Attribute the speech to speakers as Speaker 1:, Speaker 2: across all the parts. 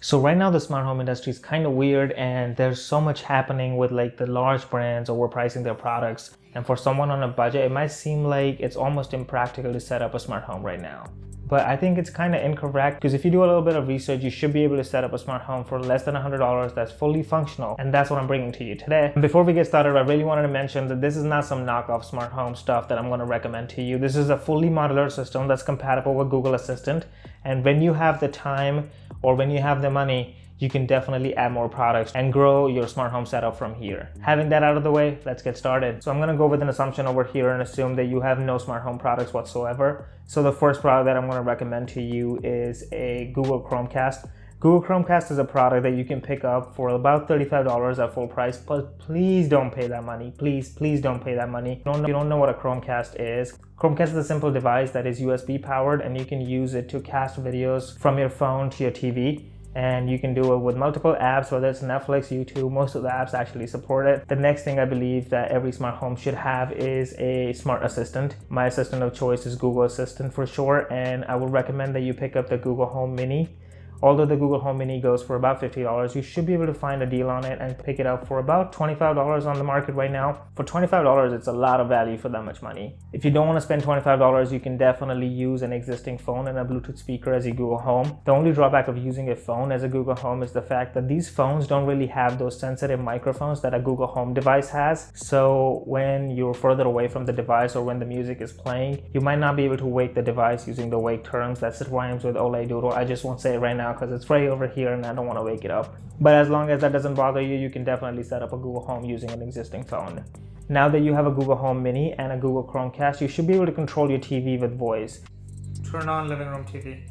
Speaker 1: So right now the smart home industry is kind of weird, and there's so much happening with like the large brands overpricing their products. And for someone on a budget, it might seem like it's almost impractical to set up a smart home right now. But I think it's kind of incorrect, because if you do a little bit of research, you should be able to set up a smart home for less than $100 that's fully functional. And that's what I'm bringing to you today. And before we get started, I really wanted to mention that this is not some knockoff smart home stuff that I'm going to recommend to you. This is a fully modular system that's compatible with Google Assistant. And when you have the time or when you have the money, you can definitely add more products and grow your smart home setup from here. Having that out of the way, let's get started. So I'm gonna go with an assumption over here and assume that you have no smart home products whatsoever. So the first product that I'm gonna recommend to you is a Google Chromecast. Google Chromecast is a product that you can pick up for about $35 at full price, but please don't pay that money. Please don't pay that money. If you don't know what a Chromecast is, Chromecast is a simple device that is USB powered, and you can use it to cast videos from your phone to your TV. And you can do it with multiple apps, whether it's Netflix, YouTube. Most of the apps actually support it. The next thing I believe that every smart home should have is a smart assistant. My assistant of choice is Google Assistant for sure, and I would recommend that you pick up the Google Home Mini. Although the Google Home Mini goes for about $50, you should be able to find a deal on it and pick it up for about $25 on the market right now. For $25, it's a lot of value for that much money. If you don't want to spend $25, you can definitely use an existing phone and a Bluetooth speaker as your Google Home. The only drawback of using a phone as a Google Home is the fact that these phones don't really have those sensitive microphones that a Google Home device has. So when you're further away from the device or when the music is playing, you might not be able to wake the device using the wake terms. That rhymes with Ole Doodle. I just won't say it right now because it's right over here and I don't want to wake it up. But as long as that doesn't bother you, you can definitely set up a Google Home using an existing phone. Now that you have a Google Home Mini and a Google Chromecast, you should be able to control your TV with voice. Turn on living room TV.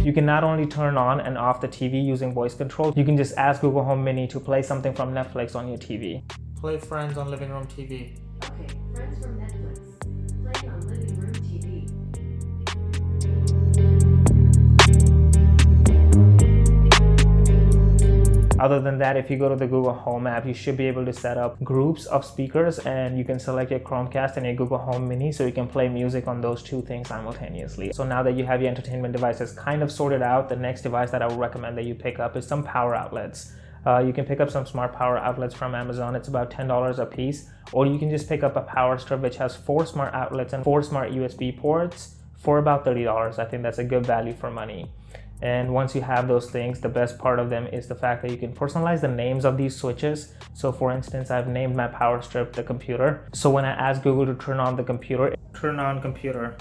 Speaker 1: You can not only turn on and off the TV using voice control, you can just ask Google Home Mini to play something from Netflix on your TV. Play Friends on living room TV.
Speaker 2: Okay, Friends from Netflix. Play on living room TV.
Speaker 1: Other than that, if you go to the Google Home app, you should be able to set up groups of speakers, and you can select your Chromecast and your Google Home Mini so you can play music on those two things simultaneously. So now that you have your entertainment devices kind of sorted out, the next device that I would recommend that you pick up is some power outlets. You can pick up some smart power outlets from Amazon. It's about $10 a piece. Or you can just pick up a power strip which has 4 smart outlets and 4 smart USB ports for about $30. I think that's a good value for money. And once you have those things, the best part of them is the fact that you can personalize the names of these switches. So for instance, I've named my power strip the computer. So when I ask Google to turn on the computer, turn on computer,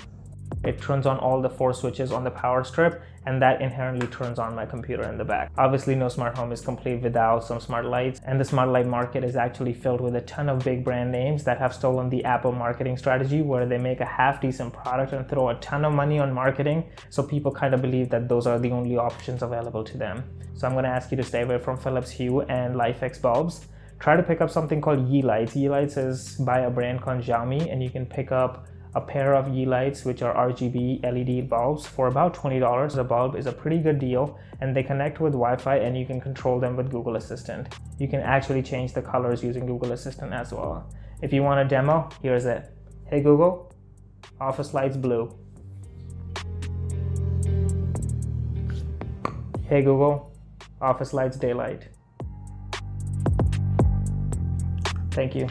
Speaker 1: it turns on all the 4 switches on the power strip, and that inherently turns on my computer in the back. Obviously, no smart home is complete without some smart lights, and the smart light market is actually filled with a ton of big brand names that have stolen the Apple marketing strategy, where they make a half-decent product and throw a ton of money on marketing, so people kind of believe that those are the only options available to them. So I'm going to ask you to stay away from Philips Hue and LifeX bulbs. Try to pick up something called Yeelights. Yeelights is by a brand called Xiaomi, and you can pick up a pair of Yeelights, which are RGB LED bulbs, for about $20. The bulb is a pretty good deal, and they connect with Wi-Fi, and you can control them with Google Assistant. You can actually change the colors using Google Assistant as well. If you want a demo, here's it. Hey Google, office lights blue. Hey Google, office lights daylight. Thank you.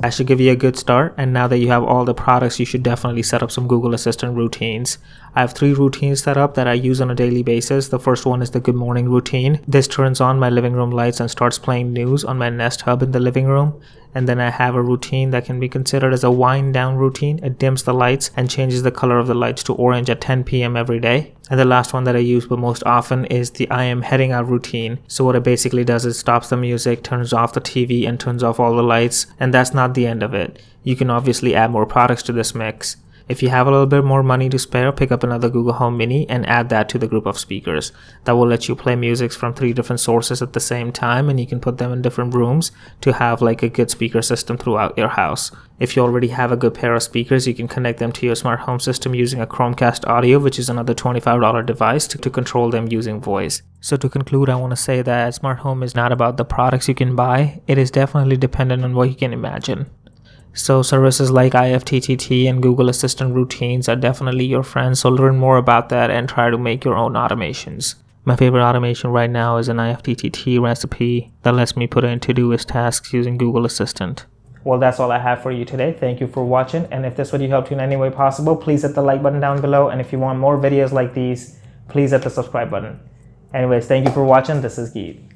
Speaker 1: That should give you a good start, and now that you have all the products, you should definitely set up some Google Assistant routines. I have 3 routines set up that I use on a daily basis. The first one is the good morning routine. This turns on my living room lights and starts playing news on my Nest Hub in the living room. And then I have a routine that can be considered as a wind down routine. It dims the lights and changes the color of the lights to orange at 10 p.m. every day. And the last one that I use but most often is the I am heading out routine. So what it basically does is stops the music, turns off the TV, and turns off all the lights. And that's not the end of it. You can obviously add more products to this mix. If you have a little bit more money to spare, pick up another Google Home Mini and add that to the group of speakers. That will let you play music from 3 different sources at the same time, and you can put them in different rooms to have like a good speaker system throughout your house. If you already have a good pair of speakers, you can connect them to your smart home system using a Chromecast audio, which is another $25 device to control them using voice. So to conclude, I want to say that smart home is not about the products you can buy. It is definitely dependent on what you can imagine. So services like IFTTT and Google Assistant routines are definitely your friends. So learn more about that and try to make your own automations. My favorite automation right now is an IFTTT recipe that lets me put in Todoist tasks using Google Assistant. Well, that's all I have for you today. Thank you for watching. And if this video helped you in any way possible, please hit the like button down below. And if you want more videos like these, please hit the subscribe button. Anyways, thank you for watching. This is Geet.